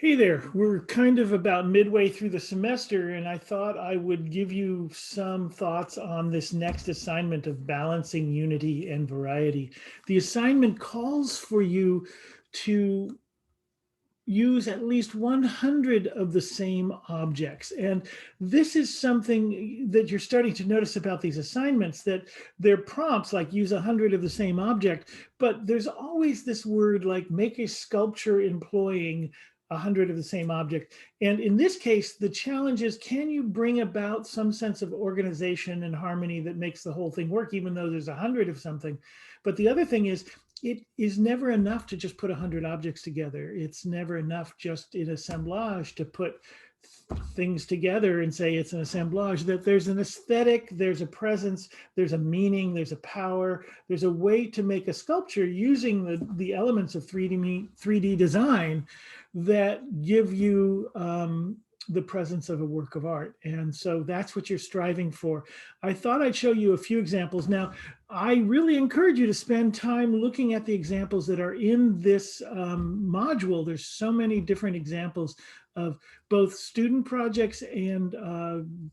Hey there, we're kind of about midway through the semester, and I thought I would give you some thoughts on this next assignment of balancing unity and variety. The assignment calls for you to use at least 100 of the same objects. And this is something that you're starting to notice about these assignments, that they're prompts like use 100 of the same object, but there's always this word like make a sculpture employing 100 of the same object. And in this case, the challenge is, can you bring about some sense of organization and harmony that makes the whole thing work, even though there's 100 of something? But the other thing is, it is never enough to just put 100 objects together. It's never enough just in assemblage to put things together and say it's an assemblage. That there's an aesthetic, there's a presence, there's a meaning, there's a power, there's a way to make a sculpture using the elements of 3D design that give you the presence of a work of art. And so that's what you're striving for. I thought I'd show you a few examples. Now, I really encourage you to spend time looking at the examples that are in this module. There's so many different examples of both student projects and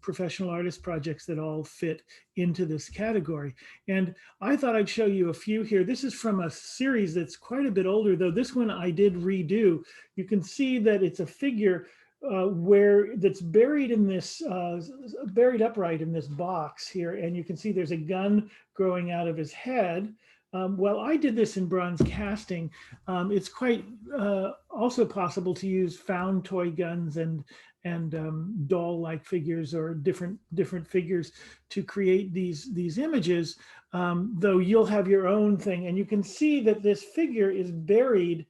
professional artist projects that all fit into this category. And I thought I'd show you a few here. This is from a series that's quite a bit older, though this one I did redo. You can see that it's a figure where that's buried in this, buried upright in this box here. And you can see there's a gun growing out of his head. Well, I did this in bronze casting. It's quite also possible to use found toy guns and doll-like figures or different figures to create these images, though you'll have your own thing. And you can see that this figure is buried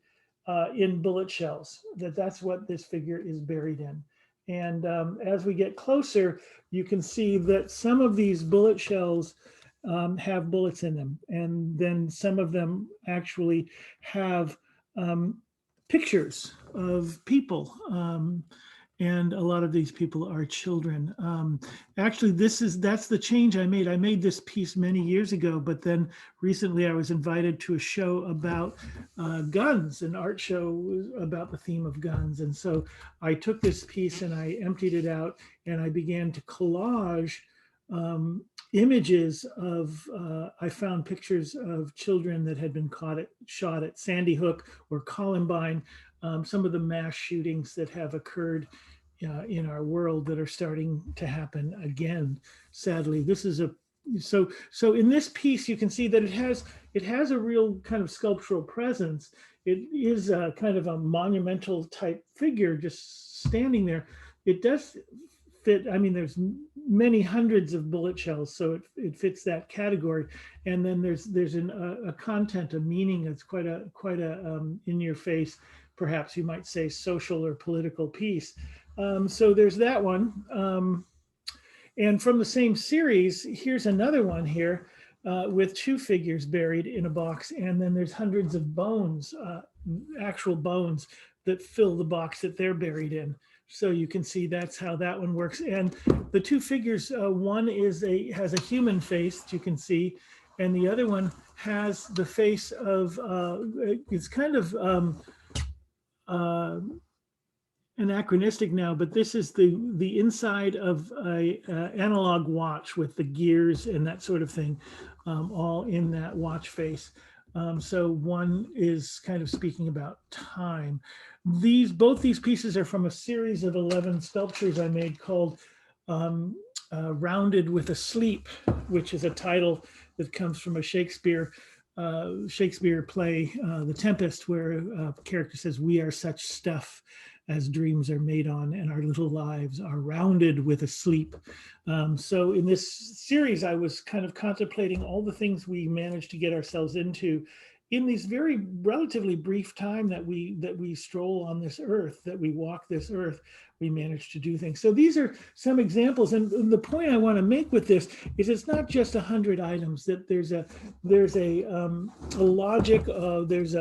in bullet shells, that's what this figure is buried in. And as we get closer, you can see that some of these bullet shells have bullets in them. And then some of them actually have pictures of people. And a lot of these people are children. Actually, that's the change I made. I made this piece many years ago, but then recently I was invited to a show about guns, an art show about the theme of guns. And so I took this piece and I emptied it out and I began to collage images of, I found pictures of children that had been shot at Sandy Hook or Columbine, some of the mass shootings that have occurred in our world that are starting to happen again. Sadly, this is so in this piece you can see that it has a real kind of sculptural presence. It is a kind of a monumental type figure just standing there. It does fit. I mean, there's many hundreds of bullet shells, so it fits that category. And then there's a content, a meaning that's quite a in your face, perhaps you might say, social or political piece. So there's that one. And from the same series, here's another one here with two figures buried in a box. And then there's hundreds of bones, actual bones that fill the box that they're buried in. So you can see that's how that one works. And the two figures, one has a human face that you can see, and the other one has the face of, it's kind of anachronistic now, but this is the inside of a analog watch with the gears and that sort of thing, all in that watch face. So one is kind of speaking about time. Both these pieces are from a series of 11 sculptures I made called Rounded with a Sleep, which is a title that comes from a Shakespeare play, The Tempest, where a character says, "We are such stuff as dreams are made on, and our little lives are rounded with a sleep." So in this series, I was kind of contemplating all the things we managed to get ourselves into in this very relatively brief time that we stroll on this earth, that we walk this earth. We manage to do things. So these are some examples, and the point I want to make with this is it's not just 100 items. That there's a logic, there's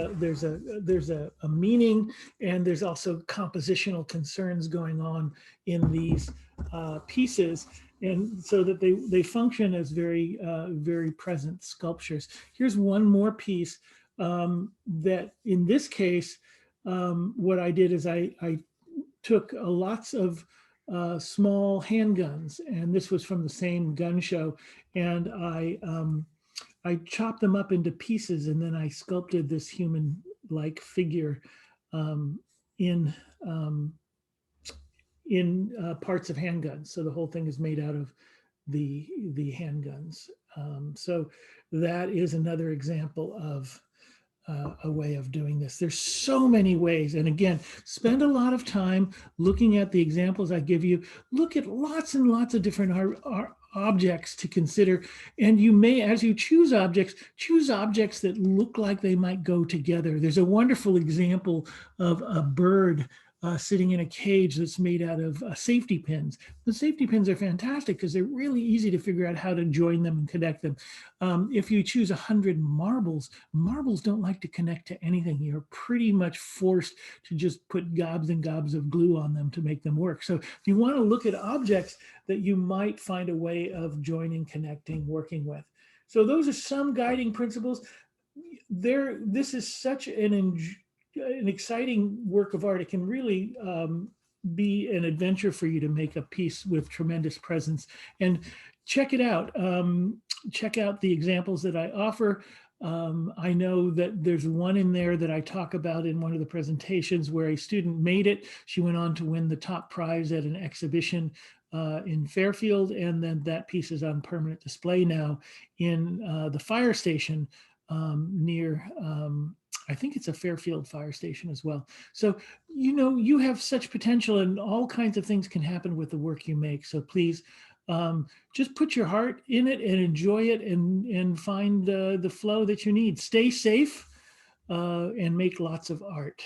a meaning, and there's also compositional concerns going on in these pieces, and so that they function as very very present sculptures. Here's one more piece that in this case what I did is I took lots of small handguns, and this was from the same gun show, and I chopped them up into pieces, and then I sculpted this human-like figure um, in um, in parts of handguns. So the whole thing is made out of the handguns. So that is another example of a way of doing this. There's so many ways. And again, spend a lot of time looking at the examples I give you. Look at lots and lots of different objects to consider. And you may, as you choose objects that look like they might go together. There's a wonderful example of a bird sitting in a cage that's made out of safety pins. The safety pins are fantastic because they're really easy to figure out how to join them and connect them. If you choose 100 marbles, marbles don't like to connect to anything. You're pretty much forced to just put gobs and gobs of glue on them to make them work. So if you want to look at objects that you might find a way of joining, connecting, working with. So those are some guiding principles. This is such an exciting work of art. It can really be an adventure for you to make a piece with tremendous presence. And check it out. Check out the examples that I offer. I know that there's one in there that I talk about in one of the presentations where a student made it. She went on to win the top prize at an exhibition in Fairfield, and then that piece is on permanent display now in the fire station near I think it's a Fairfield fire station as well. So, you have such potential, and all kinds of things can happen with the work you make. So please just put your heart in it and enjoy it, and find the flow that you need. Stay safe and make lots of art.